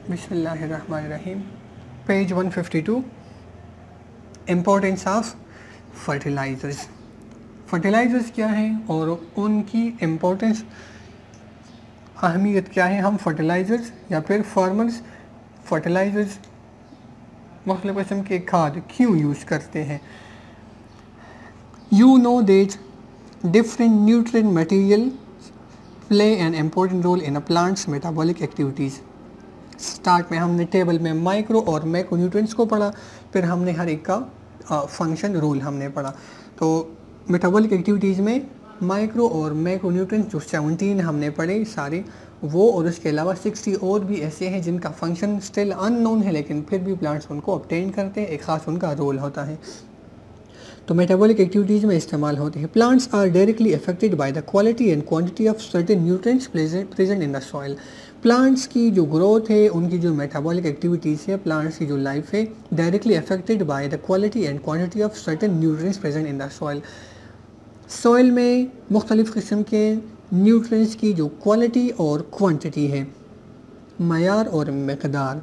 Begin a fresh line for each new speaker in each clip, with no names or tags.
बिस्मिल्लाहिर्रहमानिर्रहीम। Page 152, importance of fertilizers. Fertilizers क्या हैं और उनकी इम्पोर्टेंस, अहमियत क्या है। हम फर्टिलाइज़र्स या फिर फार्मर्स फर्टिलाइज़र्स मुख्तलिफ़ किस्म के खाद क्यों यूज़ करते हैं। You know that different nutrient materials play an important role in a plant's metabolic activities। Start में हमने टेबल में माइक्रो और मैक्रो न्यूट्रिएंट्स को पढ़ा, फिर हमने हर एक का फंक्शन रोल हमने पढ़ा। तो मेटाबॉलिक एक्टिविटीज़ में माइक्रो और मैक्रो न्यूट्रिएंट्स जो 17 हमने पढ़े सारे वो, और उसके अलावा 60 और भी ऐसे हैं जिनका फंक्शन स्टिल अननोन है, लेकिन फिर भी प्लांट्स उनको ऑब्टेन करते हैं, एक ख़ास उनका रोल होता है। तो मेटाबॉलिक एक्टिविटीज़ में इस्तेमाल होते हैं। Plants are directly affected by the quality and quantity of certain nutrients present in the soil. Plants की जो ग्रोथ है, उनकी जो मेटाबॉलिक एक्टिविटीज़ है, प्लांट्स की जो लाइफ है, directly affected by the quality and quantity of certain nutrients present in the soil. Soil में मुख्तलिफ़ किस्म के न्यूट्रिएंट्स की जो क्वालिटी और क्वांटिटी है, मयार और मकदार,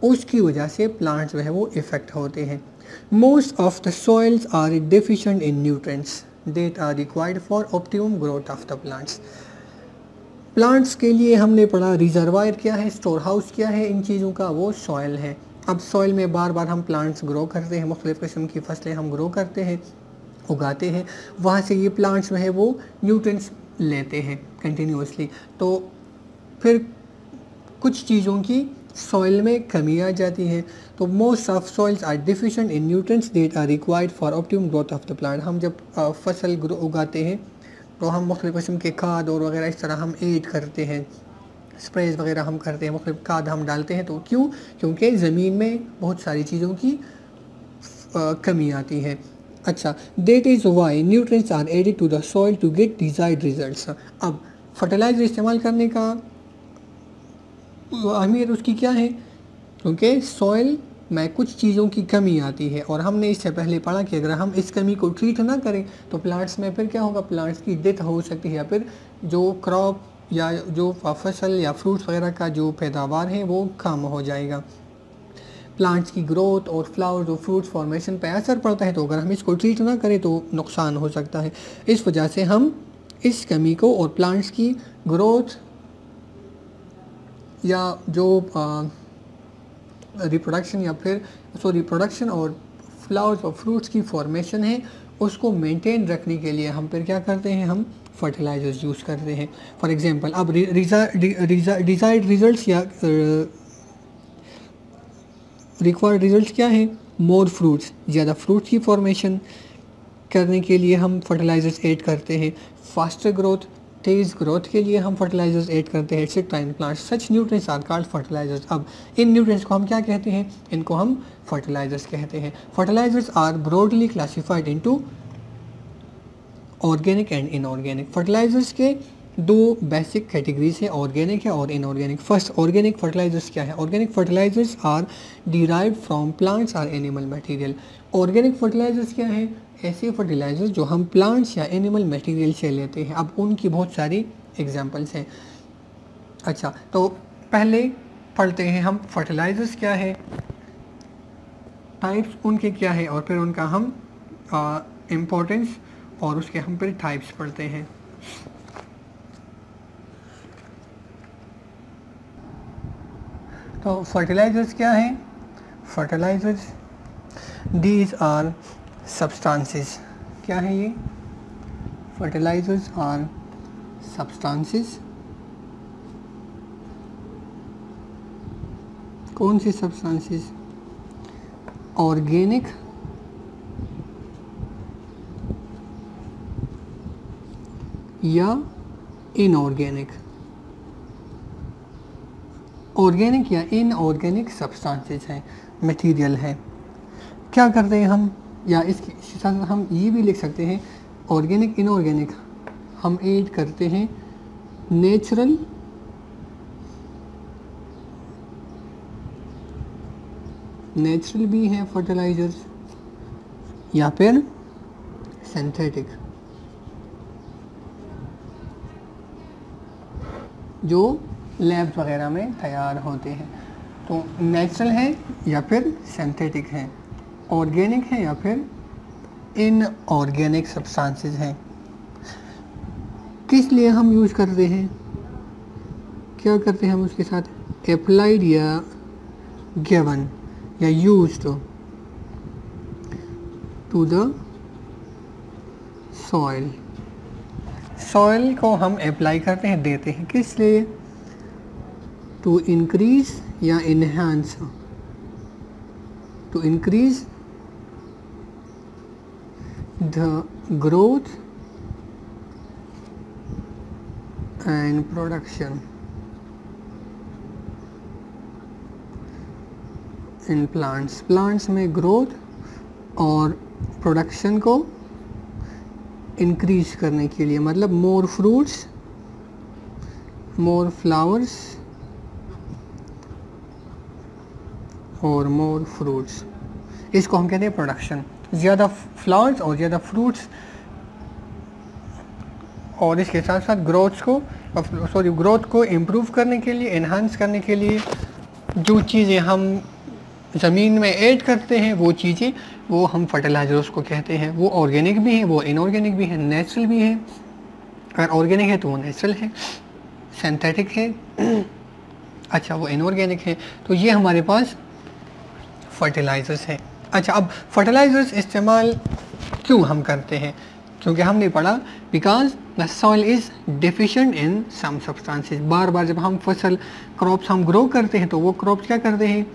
उसकी वजह से प्लांट्स जो है वो इफ़ेक्ट होते हैं। Most of the soils are deficient in nutrients that are required for optimum growth of the plants। Plants के लिए हमने पढ़ा रिजर्वायर क्या है, स्टोर हाउस क्या है, इन चीज़ों का वो सॉइल है। अब सॉइल में बार बार हम प्लांट्स ग्रो करते हैं, मुख्तलिफ़ किस्म की फसलें हम ग्रो करते हैं, उगाते हैं, वहाँ से ये प्लांट्स जो है वो न्यूट्रिएंट्स लेते हैं कंटिन्यूसली। तो फिर कुछ चीज़ों की सॉइल में कमी आ जाती है। तो most of soils are deficient in nutrients that are required for optimum growth of the plant. हम जब फसल उगाते हैं तो हम मुख्तलिफ़ किस्म के खाद और वगैरह इस तरह हम ऐड करते हैं, स्प्रेज वगैरह हम करते हैं, मुख्तलिफ़ खाद हम डालते हैं। तो क्यों? क्योंकि ज़मीन में बहुत सारी चीज़ों की कमी आती है। अच्छा, that is why nutrients are added to the soil to get desired results. अब फर्टिलाइज़र इस्तेमाल करने का अहमियत उसकी क्या है, क्योंकि सॉइल में कुछ चीज़ों की कमी आती है, और हमने इससे पहले पढ़ा कि अगर हम इस कमी को ट्रीट ना करें तो प्लांट्स में फिर क्या होगा, प्लांट्स की डेथ हो सकती है, या फिर जो क्रॉप या जो फसल या फ्रूट्स वगैरह का जो पैदावार है वो कम हो जाएगा। प्लांट्स की ग्रोथ और फ्लावर्स और फ्रूट्स फॉर्मेशन पर असर पड़ता है, तो अगर हम इसको ट्रीट ना करें तो नुकसान हो सकता है। इस वजह से हम इस कमी को और प्लांट्स की ग्रोथ या जो रिप्रोडक्शन या फिर रिप्रोडक्शन और फ्लावर्स और फ्रूट्स की फॉर्मेशन है, उसको मेंटेन रखने के लिए हम फिर क्या करते हैं, हम फर्टिलाइजर्स यूज़ करते हैं। फॉर एग्जांपल, अब डिज़ायर्ड रिजल्ट्स या रिक्वायर्ड रिजल्ट्स क्या हैं, मोर फ्रूट्स, ज़्यादा फ्रूट्स की फॉर्मेशन करने के लिए हम फर्टिलाइजर्स ऐड करते हैं। फास्टर ग्रोथ, तेज़ ग्रोथ के लिए हम फर्टिलाइजर्स ऐड करते हैं, etcetera in plants. Such nutrients are called fertilizers. अब इन न्यूट्रिएंट्स को हम क्या कहते हैं, इनको हम फर्टिलाइजर्स कहते हैं। Fertilizers are broadly classified into organic and inorganic. Fertilizers के दो बेसिक कैटेगरीज हैं, ऑर्गेनिक है और इनऑर्गेनिक। फर्स्ट, ऑर्गेनिक फर्टिलाइजर्स क्या है। Organic fertilizers are derived from plants और एनिमल मटेरियल। ऑर्गेनिक फर्टिलाइजर्स क्या है, ऐसे फर्टिलाइजर्स जो हम प्लांट्स या एनिमल मटेरियल से लेते हैं। अब उनकी बहुत सारी एग्जांपल्स हैं। अच्छा, तो पहले पढ़ते हैं हम फर्टिलाइजर्स क्या है, टाइप्स उनके क्या है, और फिर उनका हम इम्पोर्टेंस और उसके हम फिर टाइप्स पढ़ते हैं। तो फर्टिलाइजर्स क्या है, फर्टिलाइजर्स दीज आर सब्सटेंसेस। क्या है ये, फर्टिलाइजर्स आर सब्सटेंसेस। कौन से सब्सटेंसेस, ऑर्गेनिक या इनऑर्गेनिक। ऑर्गेनिक या इनऑर्गेनिक सब्सटेंसेस हैं, मटेरियल है। क्या करते हैं हम, या इसके साथ हम ये भी लिख सकते हैं, ऑर्गेनिक इनऑर्गेनिक हम ऐड करते हैं नेचुरल भी हैं फर्टिलाइजर्स, या फिर सिंथेटिक जो लैब्स वगैरह में तैयार होते हैं। तो नेचुरल है या फिर सिंथेटिक है, ऑर्गेनिक है या फिर इनऑर्गेनिक सब्सटेंसेस हैं। किस लिए हम यूज़ करते हैं, क्या करते हैं हम उसके साथ, अप्लाइड या गिवन या used to the soil. Soil को हम अप्लाई करते हैं, देते हैं, किस लिए, टू इंक्रीज या enhance, to increase the growth and production in plants. Plants में ग्रोथ और प्रोडक्शन को इंक्रीज करने के लिए, मतलब मोर फ्रूट्स, मोर फ्लावर्स और मोर फ्रूट्स, इसको हम कहते हैं प्रोडक्शन। ज़्यादा फ्लावर्स और ज़्यादा फ्रूट्स, और इसके साथ साथ ग्रोथ को इम्प्रूव करने के लिए, एनहांस करने के लिए जो चीज़ें हम ज़मीन में ऐड करते हैं, वो चीज़ें, वो हम फर्टिलाइजर्स को कहते हैं। वो ऑर्गेनिक भी हैं, वो इनऑर्गेनिक भी हैं, नेचुरल भी हैं। अगर ऑर्गेनिक है तो वो नेचुरल है, सिंथेटिक है अच्छा वो इनऑर्गेनिक है। तो ये हमारे पास फर्टिलाइजर्स हैं। अच्छा, अब फर्टिलाइजर्स इस्तेमाल क्यों हम करते हैं, क्योंकि हमने पढ़ा because the soil is deficient in some substances. बार बार जब हम फसल क्रॉप्स हम ग्रो करते हैं तो वो क्रॉप्स क्या करते हैं,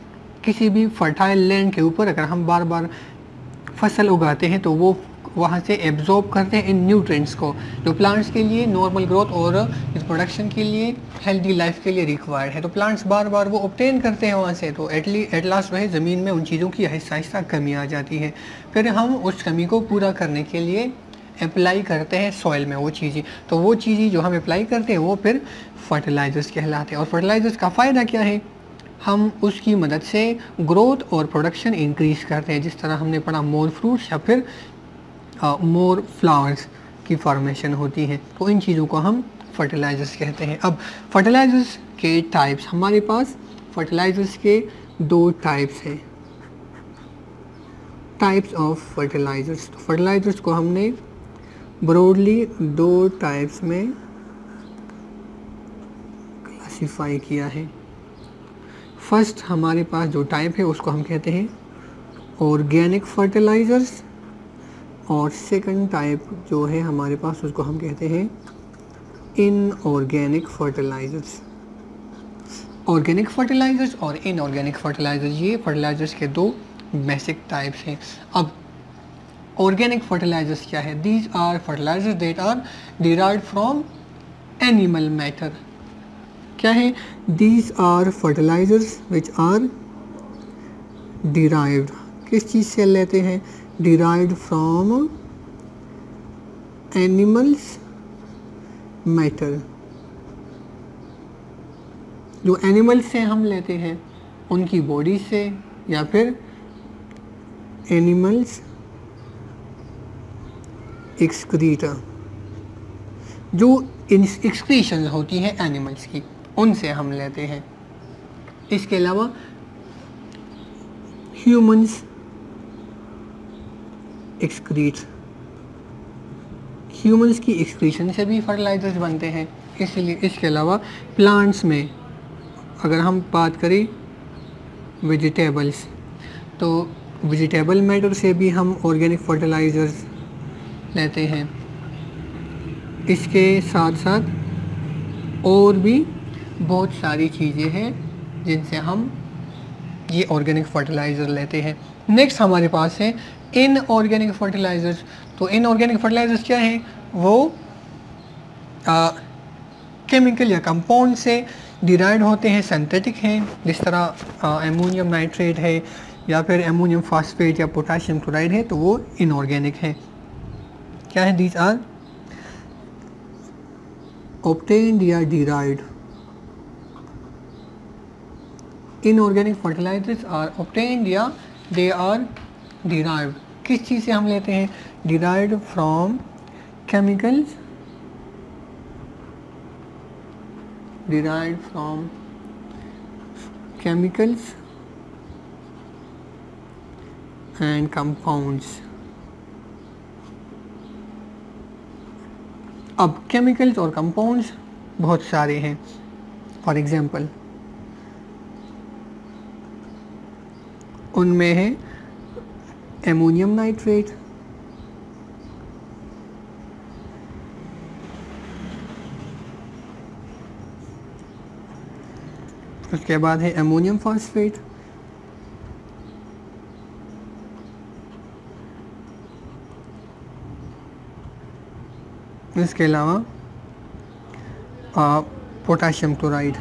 किसी भी फर्टाइल लैंड के ऊपर अगर हम बार बार फसल उगाते हैं तो वो वहाँ से एब्जॉर्ब करते हैं इन न्यूट्रिएंट्स को, जो प्लांट्स के लिए नॉर्मल ग्रोथ और इस प्रोडक्शन के लिए, हेल्दी लाइफ के लिए रिक्वायर्ड है। तो प्लांट्स बार बार वो ऑब्टेन करते हैं वहाँ से, तो एट लास्ट जो है ज़मीन में उन चीज़ों की आहिस्ता आहिस्ता कमी आ जाती है। फिर हम उस कमी को पूरा करने के लिए अप्लाई करते हैं सॉइल में वो चीज़ें। तो वो चीज़ें जो हम अप्लाई करते हैं वो फिर फर्टिलाइजर्स कहलाते हैं। और फर्टिलाइजर्स का फ़ायदा क्या है, हम उसकी मदद से ग्रोथ और प्रोडक्शन इंक्रीज़ करते हैं। जिस तरह हमने पढ़ा मोर फ्रूट्स या फिर मोर फ्लावर्स की फॉर्मेशन होती है, तो इन चीज़ों को हम फर्टिलाइजर्स कहते हैं। अब फर्टिलाइजर्स के टाइप्स, हमारे पास फर्टिलाइजर्स के दो टाइप्स हैं, टाइप्स ऑफ फर्टिलाइजर्स। तो फर्टिलाइजर्स को हमने ब्रॉडली दो टाइप्स में क्लासिफाई किया है। फर्स्ट हमारे पास जो टाइप है उसको हम कहते हैं ऑर्गेनिक फर्टिलाइजर्स, और सेकंड टाइप जो है हमारे पास उसको हम कहते हैं इनऑर्गेनिक फर्टिलाइजर्स। ऑर्गेनिक फर्टिलाइजर्स और इनऑर्गेनिक फर्टिलाइजर्स, ये फर्टिलाइजर्स के दो बेसिक टाइप्स हैं। अब ऑर्गेनिक फर्टिलाइजर्स क्या है, these are fertilizers that are derived from animal matter. क्या है, these are fertilizers which are derived, किस चीज़ से लेते हैं, डिराइव्ड फ्रॉम एनिमल्स मैटर। जो एनिमल्स से हम लेते हैं उनकी बॉडी से, या फिर एनिमल्स एक्सक्रीटा, जो एक्सक्रीशन होती हैं एनिमल्स की, उनसे हम लेते हैं। इसके अलावा ह्यूमंस एक्सक्रीट, ह्यूमंस की एक्सक्रीशन से भी फर्टिलाइजर्स बनते हैं। इसलिए इसके अलावा प्लांट्स में अगर हम बात करें वेजिटेबल्स, तो वेजिटेबल मैटर से भी हम ऑर्गेनिक फर्टिलाइजर्स लेते हैं। इसके साथ साथ और भी बहुत सारी चीज़ें हैं जिनसे हम ये ऑर्गेनिक फर्टिलाइज़र लेते हैं। नेक्स्ट हमारे पास है इनऑर्गेनिक फर्टिलाइजर्स। तो इनऑर्गेनिक फर्टिलाइजर्स क्या हैं, वो केमिकल या कंपाउंड से डिराइव्ड होते हैं, सिंथेटिक हैं, जिस तरह एमोनियम नाइट्रेट है या फिर एमोनियम फास्फेट या पोटाशियम क्लोराइड है, तो वो इनऑर्गेनिक है। क्या है, दीज आर obtained या derived। Inorganic fertilizers are obtained या they are derived। किस चीज़ से हम लेते हैं, derived from chemicals derived from chemicals and compounds. अब केमिकल्स और कंपाउंड्स बहुत सारे हैं. फॉर एग्जांपल उनमें है एमोनियम नाइट्रेट, उसके बाद है एमोनियम फॉस्फेट, इसके अलावा पोटाशियम क्लोराइड.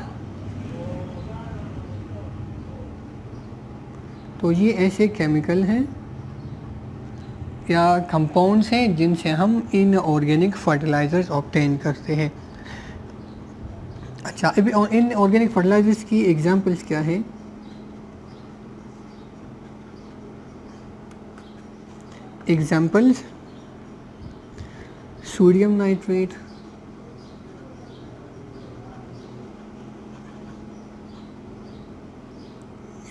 तो ये ऐसे केमिकल हैं या कंपाउंड्स हैं जिनसे हम इनऑर्गेनिक फर्टिलाइजर्स ऑब्टेन करते हैं. अच्छा, इन ऑर्गेनिक फर्टिलाइजर्स की एग्जांपल्स क्या हैं? एग्जांपल्स सोडियम नाइट्रेट,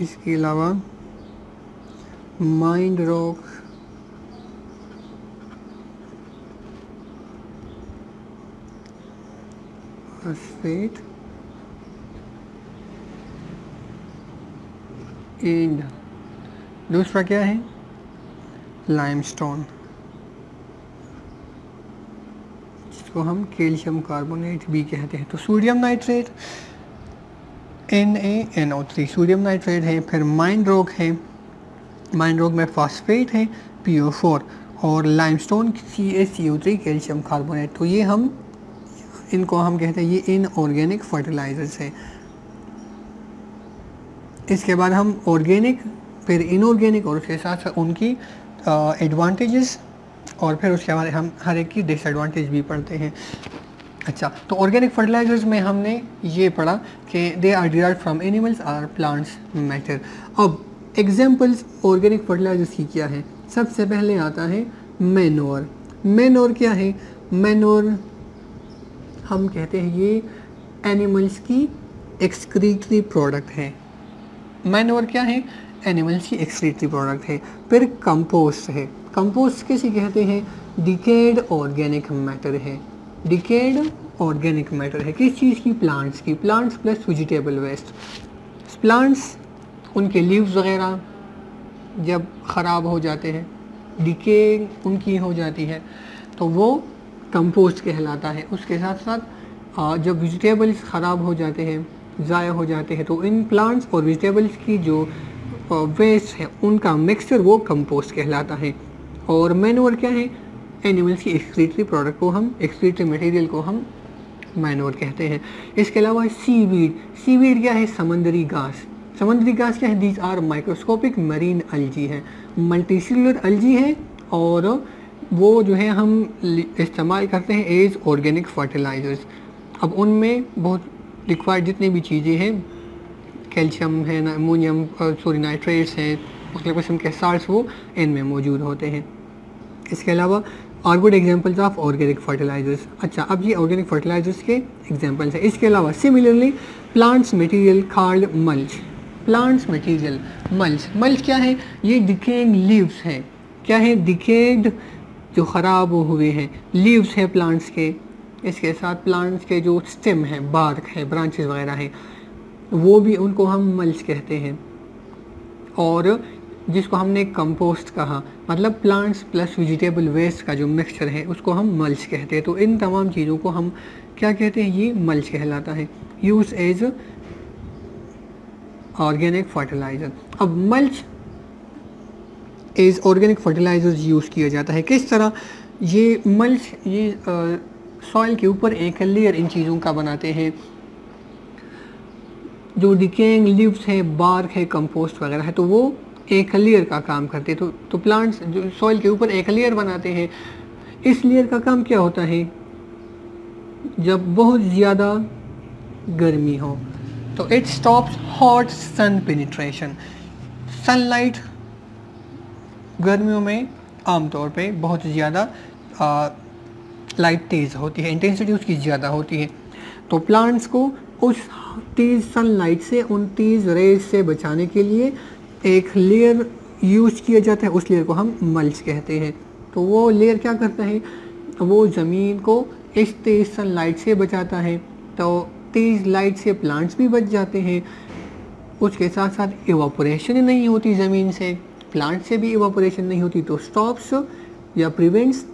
इसके अलावा माइंड रॉक, फॉस्फेट एंड दूसरा क्या है? लाइमस्टोन, जिसको हम कैल्शियम कार्बोनेट भी कहते हैं. तो sodium nitrate NaNO3 sodium nitrate है. फिर माइंड रॉक है, माइंड रॉक में फॉस्फेट है PO4 और लाइमस्टोन CaCO3 कैल्शियम कार्बोनेट. तो ये हम इनको हम कहते हैं ये इनऑर्गेनिक फर्टिलाइजर्स है. इसके बाद हम ऑर्गेनिक, फिर इनऑर्गेनिक और उसके साथ साथ उनकी एडवांटेजेस और फिर उसके बाद हम हर एक की डिसएडवांटेज भी पढ़ते हैं. अच्छा, तो ऑर्गेनिक फर्टिलाइजर्स में हमने ये पढ़ा कि they are derived from animals और प्लांट्स मैटर. अब एग्जांपल्स ऑर्गेनिक फर्टिलाइजर्स की क्या है? सबसे पहले आता है मैनोर. मैनोर क्या है? मैनोर हम कहते हैं ये एनिमल्स की एक्सक्रीटरी प्रोडक्ट है. मैनोर क्या है? एनिमल्स की एक्सक्रीटरी प्रोडक्ट है. फिर कंपोस्ट है. कंपोस्ट किसे कहते हैं? डिकेड ऑर्गेनिक मैटर है. डिकेड ऑर्गेनिक मैटर है किस चीज़ की? प्लांट्स की. Plants plus vegetable waste. Plants उनके लीव्स वगैरह जब ख़राब हो जाते हैं, डिके उनकी हो जाती है, तो वो कंपोस्ट कहलाता है. उसके साथ साथ जब वेजिटेबल्स ख़राब हो जाते हैं, ज़ाया हो जाते हैं, तो इन प्लांट्स और वेजिटेबल्स की जो वेस्ट है उनका मिक्सचर वो कंपोस्ट कहलाता है. और मैनोर क्या है? एनिमल्स की एक्सक्रीटरी प्रोडक्ट को हम, एक्सक्रीटरी मटेरियल को हम मैनोर कहते हैं. इसके अलावा सीवीड. सीवीड क्या है? समुद्री घास. समुद्री घास क्या है? दीज आर माइक्रोस्कोपिक मरीन अलजी है, मल्टीसेलुलर अलजी है और वो जो है हम इस्तेमाल करते हैं एज ऑर्गेनिक फर्टिलाइजर्स. अब उनमें बहुत रिक्वायर्ड जितनी भी चीज़ें हैं, कैल्शियम है, अमोनियम सॉरी नाइट्रेट्स हैं, उसके किस्म के साल्ट्स वो इनमें मौजूद होते हैं. इसके अलावा are good examples of organic fertilizers. अच्छा, अब ये ऑर्गेनिक फर्टिलाइजर्स के एग्जाम्पल्स हैं. इसके अलावा similarly plants material called mulch. Plants material mulch. Mulch क्या है? ये डिकेइंग लीव्स हैं. क्या है? डिकेड जो ख़राब हुए हैं लीव्स है प्लांट्स के. इसके साथ प्लांट्स के जो स्टेम है, बार्क है, ब्रांचेस वगैरह हैं, वो भी उनको हम मल्च कहते हैं. और जिसको हमने कंपोस्ट कहा, मतलब प्लांट्स प्लस वेजिटेबल वेस्ट का जो मिक्सचर है उसको हम मल्च कहते हैं. तो इन तमाम चीज़ों को हम क्या कहते हैं? ये मल्च कहलाता है. Use as organic fertilizer. अब mulch as organic fertilizers use किया जाता है. किस तरह? ये मल्च ये सॉइल के ऊपर एक लेयर इन चीज़ों का बनाते हैं. जो डिकेइंग लीव्स है, बार्क है, कंपोस्ट वगैरह है, तो वो एक लेयर का काम करते हैं. तो प्लांट्स जो सॉइल के ऊपर एक लेयर बनाते हैं. इस लेयर का काम क्या होता है? जब बहुत ज़्यादा गर्मी हो तो it stops hot sun penetration. Sunlight गर्मियों में आमतौर पे बहुत ज़्यादा लाइट तेज़ होती है, इंटेंसिटी उसकी ज़्यादा होती है. तो प्लांट्स को उस तेज़ सनलाइट से, उन तेज़ रेज से बचाने के लिए एक लेयर यूज किया जाता है, उस लेयर को हम मल्च कहते हैं। तो वो लेयर क्या करता है, वो ज़मीन को इस तेज़ सनलाइट से बचाता है। तो तेज़ लाइट से प्लांट्स भी बच जाते हैं, उसके साथ साथ इवापोरेशन नहीं होती ज़मीन से, प्लांट से भी इवापोरेशन नहीं होती, तो स्टॉप्स या प्रिवेंट्स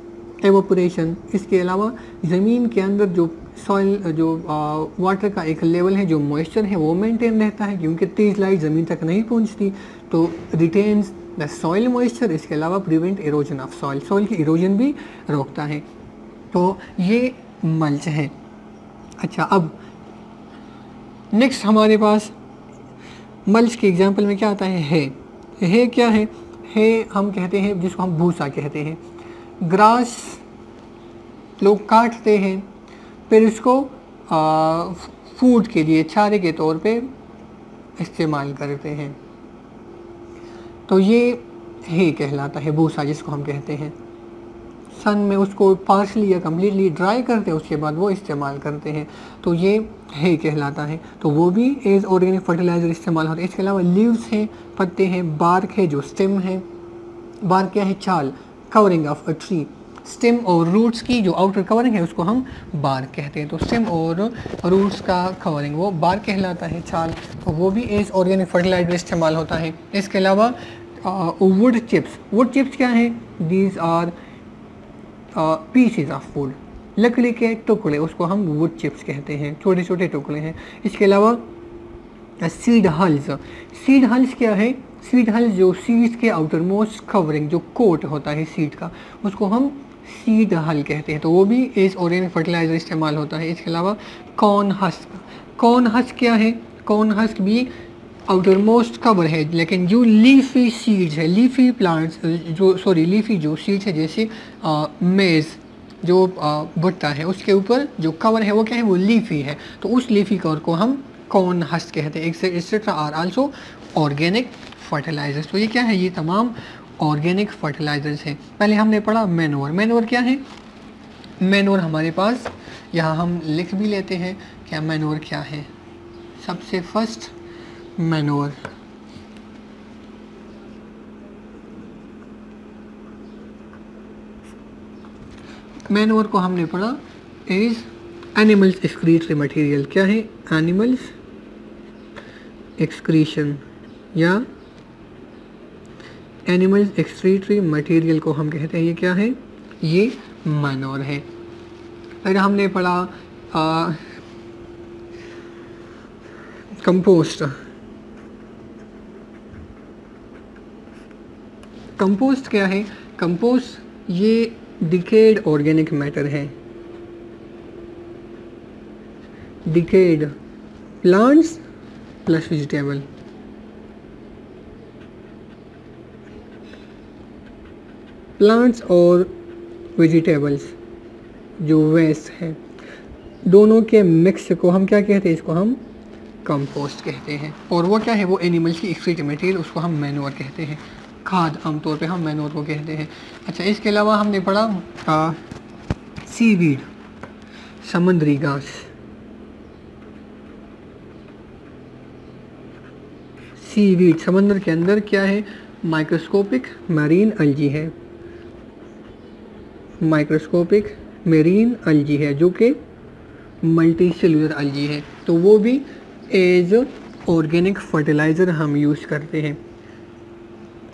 एवापोरेशन। इसके अलावा ज़मीन के अंदर जो सॉइल, जो वाटर का एक लेवल है, जो मॉइस्चर है, वो मेंटेन रहता है, क्योंकि तेज़ लाइट ज़मीन तक नहीं पहुंचती, तो रिटेन्स द सॉइल मॉइस्चर। इसके अलावा prevent erosion of soil, soil की इरोजन भी रोकता है। तो ये मल्च है। अच्छा, अब नेक्स्ट हमारे पास मल्च के एग्जाम्पल में क्या आता है, है क्या है, हम कहते हैं जिसको हम भूसा कहते हैं। ग्रास लोग काटते हैं, फिर इसको फूड के लिए, चारे के तौर पे इस्तेमाल करते हैं, तो ये है कहलाता है भूसा, जिसको हम कहते हैं। सन में उसको पार्शली या कम्प्लीटली ड्राई करते हैं, उसके बाद वो इस्तेमाल करते हैं, तो ये है कहलाता है। तो वो भी एज ऑर्गेनिक फर्टिलाइज़र इस्तेमाल होता है। इसके अलावा लीव्स हैं, पत्ते हैं, बार्क है जो स्टेम है। बार्क क्या है, छाल, covering of a tree. Stem और रूट्स की जो आउटर कवरिंग है उसको हम बार्क कहते हैं। तो स्टेम और रूट्स का कवरिंग वो बार्क कहलाता है, छाल, तो वो भी एज ऑर्गेनिक फर्टिलाइज़र इस्तेमाल होता है। इसके अलावा वुड चिप्स, वुड चिप्स क्या है, these are pieces of wood, लकड़ी के टुकड़े, उसको हम वुड चिप्स कहते हैं, छोटे छोटे टुकड़े हैं। इसके अलावा सीड हल्स, सीड हल्स क्या है, सीड हल्स जो सीड्स के आउटर मोस्ट कवरिंग, जो कोट होता है सीड का, उसको हम सीड हल कहते हैं, तो वो भी एज ऑर्गेनिक फर्टिलाइज़र इस्तेमाल होता है। इसके अलावा कॉर्न हस्क, कॉर्न हस्क क्या है, कॉर्न हस्क भी आउटर मोस्ट कवर है, लेकिन जो लीफी सीड्स है, लीफी प्लांट्स जो लीफी जो सीड्स है, जैसे मेज़ जो भुट्टा है, उसके ऊपर जो कवर है वो क्या है, वो लीफी है, तो उस लीफी कवर को हम कॉर्न हस्क कहते हैं। Etcetera are also organic fertilizers. तो ये क्या है, ये तमाम ऑर्गेनिक फर्टिलाइजर्स हैं। पहले हमने पढ़ा मैनोर, मैनोर क्या है, मैनोर हमारे पास यहाँ हम लिख भी लेते हैं क्या मैनोर क्या है। सबसे फर्स्ट मैनोर, मैनोर को हमने पढ़ा इज एनिमल्स एक्सक्रीटरी मटेरियल। क्या है, एनिमल्स एक्सक्रीशन या एनिमल्स एक्सक्रीटरी मटेरियल को हम कहते हैं, ये क्या है, ये मैनोर है। फिर हमने पढ़ा कंपोस्ट, कंपोस्ट क्या है, कंपोस्ट ये डिकेड ऑर्गेनिक मैटर है, decade plants plus vegetable, plants और वेजिटेबल्स जो वेस्ट है, दोनों के मिक्स को हम क्या कहते हैं, इसको हम कंपोस्ट कहते हैं। और वो क्या है, वो एनिमल्स की एक्सक्रीटरी मटेरियल, उसको हम मैनोर कहते हैं, खाद आमतौर पे हम मैनोर को कहते हैं। अच्छा, इसके अलावा हमने पढ़ा सीवीड, समुद्री घास, सीवीड समंदर के अंदर क्या है, माइक्रोस्कोपिक मैरीन अलजी है, माइक्रोस्कोपिक मेरीन अलजी है जो कि मल्टी सेलुलर अलजी है, तो वो भी एज ऑर्गेनिक फर्टिलाइज़र हम यूज़ करते हैं।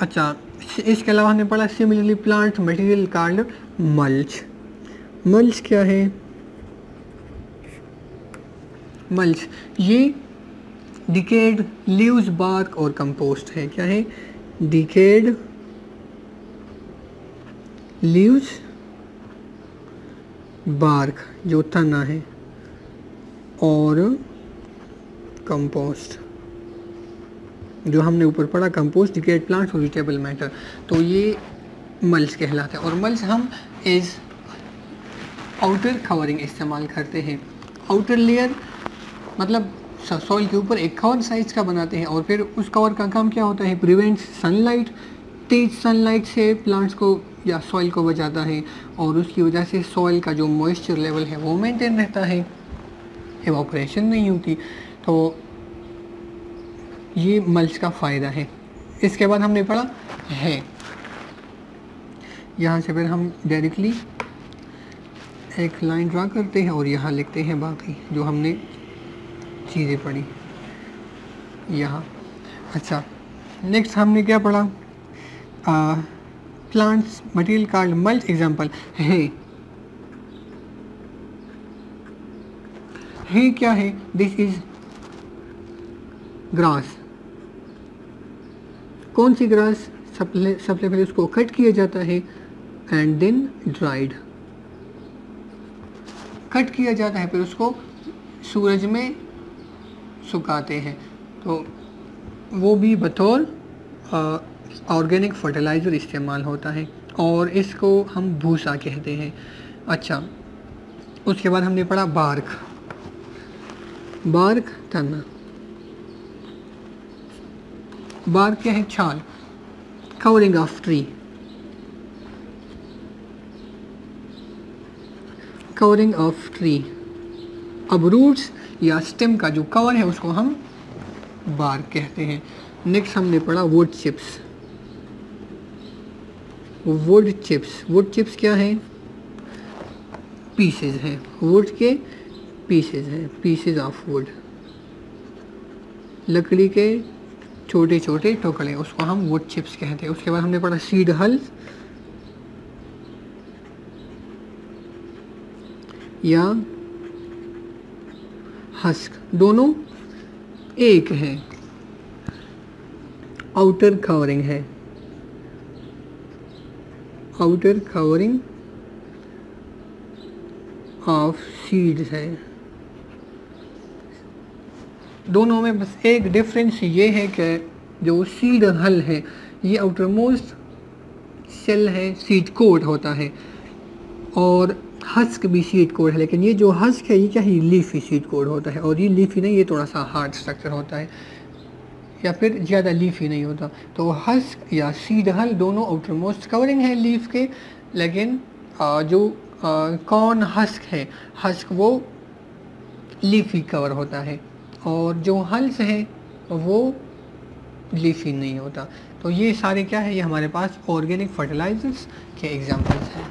अच्छा, इसके अलावा हमने पढ़ा similarly plant material called mulch, mulch क्या है, मल्च ये डिकेड लीव्स, बार्क और कंपोस्ट है। क्या है, डिकेड लीव्स, बार्क जो तना है, और कंपोस्ट जो हमने ऊपर पढ़ा, कंपोस्ट डिकेड प्लांट्स और वेजिटेबल मैटर, तो ये मल्च कहलाता है। और मल्च हम एज आउटर कवरिंग इस्तेमाल करते हैं। आउटर लेयर मतलब सॉइल के ऊपर एक कवर साइज का बनाते हैं, और फिर उस कवर का काम क्या होता है, प्रिवेंट सनलाइट, तेज सनलाइट से प्लांट्स को या सॉइल को बचाता है, और उसकी वजह से सॉइल का जो मॉइस्चर लेवल है वो मेंटेन रहता है। इवापोरेशन नहीं होती। तो ये मल्च का फ़ायदा है। इसके बाद हमने पढ़ा है, यहाँ से फिर हम डायरेक्टली एक लाइन ड्रा करते हैं और यहाँ लिखते हैं बाकी जो हमने चीज़ें पढ़ी यहाँ। अच्छा, नेक्स्ट हमने क्या पढ़ा? Plants material called mulch example है क्या है? This is grass. कौन सी ग्रास? सबसे पहले उसको कट किया जाता है एंड देन ड्राइड। कट किया जाता है फिर उसको सूरज में सुखाते हैं, तो वो भी बतौर ऑर्गेनिक फर्टिलाइज़र इस्तेमाल होता है और इसको हम भूसा कहते हैं। अच्छा, उसके बाद हमने पढ़ा बार्क। बार्क तना। बार्क क्या है? छाल। Covering of tree. Covering of tree. अब रूट्स या स्टेम का जो कवर है उसको हम बार्क कहते हैं। नेक्स्ट हमने पढ़ा would chips. Would chips. Would chips क्या है? पीसेज हैं, वुड के पीसेज हैं, पीसेज ऑफ वुड। लकड़ी के छोटे छोटे टुकड़े, उसको हम वुड चिप्स कहते हैं। उसके बाद हमने पढ़ा सीड हल या हस्क, दोनों एक है। आउटर कवरिंग है, आउटर कवरिंग ऑफ सीड्स है। दोनों में बस एक डिफरेंस ये है कि जो सीड हल है ये आउटर मोस्ट सेल है, सीड कोट होता है, और हस्क भी सीड कोड है, लेकिन ये जो हस्क है ये क्या है? लीफी सीड कोड होता है, और ये लीफी नहीं, ये थोड़ा सा हार्ड स्ट्रक्चर होता है या फिर ज़्यादा लीफी नहीं होता। तो हस्क या सीड हल दोनों आउटर मोस्ट कवरिंग है लीफ के, लेकिन जो कॉर्न हस्क है, हस्क वो लीफी कवर होता है, और जो हल्स है वो लीफी नहीं होता। तो ये सारे क्या है? ये हमारे पास ऑर्गेनिक फर्टिलाइजर्स के एग्जांपल्स हैं।